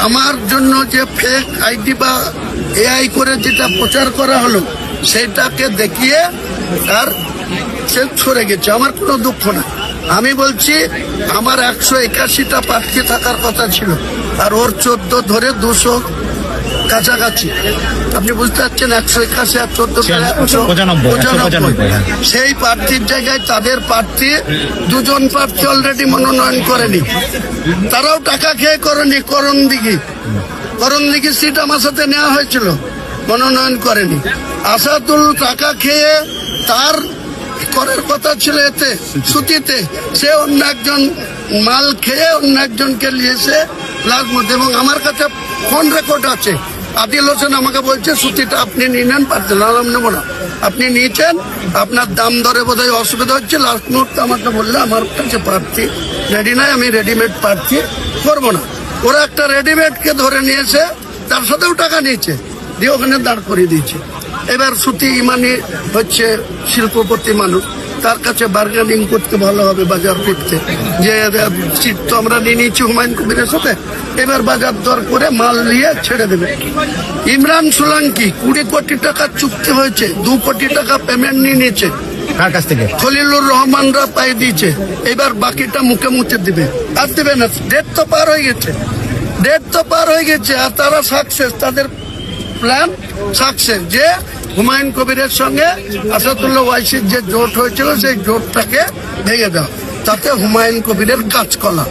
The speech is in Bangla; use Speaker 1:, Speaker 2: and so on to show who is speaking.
Speaker 1: আমার জন্য যে ফেক আইডি বা এআই করে যেটা প্রচার করা হলো সেটাকে দেখিয়ে তার সে সরে গেছে। আমার কোনো দুঃখ না। আমি বলছি আমার 181টা প্রার্থী থাকার কথা ছিল, আর ওর 14 ধরে 200 কাছাকাছি। আপনি বুঝতে পারছেন, 181 আর 14 সেই প্রার্থীর জায়গায় তাদের প্রার্থী 2জন প্রার্থী অলরেডি মনোনয়ন করেনি, তারাও টাকা খেয়ে করেনি। করণদিঘি সিট আমার সাথে নেওয়া হয়েছিল, মনোনয়ন করেনি। আসাদুল টাকা খেয়ে তার করার কথা ছিল এতে সুতিতে, সে অন্য একজন মাল খেয়ে অন্য একজনকে নিয়েছে লাল মধ্যে। এবং আমার কাছে ফোন রেকর্ড আছে। আদিল হোসেন আমাকে বলছে সুতিটা আপনি নিয়ে নেন, পারতেন নেবো না, আপনি নিয়েছেন, আপনার দাম দরে বোধহয় অসুবিধা হচ্ছে। লাস্ট মুহূর্তে আমাকে বললে আমার কাছে প্রার্থী রেডি নাই, আমি রেডিমেড প্রার্থী করবো না। ওরা একটা রেডিমেডকে ধরে নিয়েছে, তার সাথেও টাকা নিয়েছে, দিয়ে ওখানে দাঁড় করিয়ে দিয়েছে। এবার সুতি ইমানি হচ্ছে শিল্পপতি মানুষ, তার কাছে বার্গেনিং করতে ভালো হবে, বাজার করতে, যে সিট তো আমরা নিয়ে নিয়েছি হুমায়ুন কবিরের সাথে, এবার বাজার দর করে মাল নিয়ে ছেড়ে দেবে। ইমরান সোলাঙ্কি 20 কোটি টাকা চুক্তি হয়েছে, 2 কোটি টাকা পেমেন্ট নিয়ে নিয়েছে
Speaker 2: কার কাছ থেকে?
Speaker 1: খলিলুর রহমানরা পাই দিয়েছে, এবার বাকিটা মুখে মুখে দিবে। আর দিবে না, ডেট তো পার হয়ে গেছে, আর তারা সাকসেস, তাদের প্ল্যান সাকসেস, যে হুমায়ুন কবিরের সঙ্গে আসাদুল্লাহ ওয়াইসির যে জোট হয়েছিল সেই জোটটাকে ভেঙে দাও, তাতে হুমায়ুন কবিরের কাজ কলা।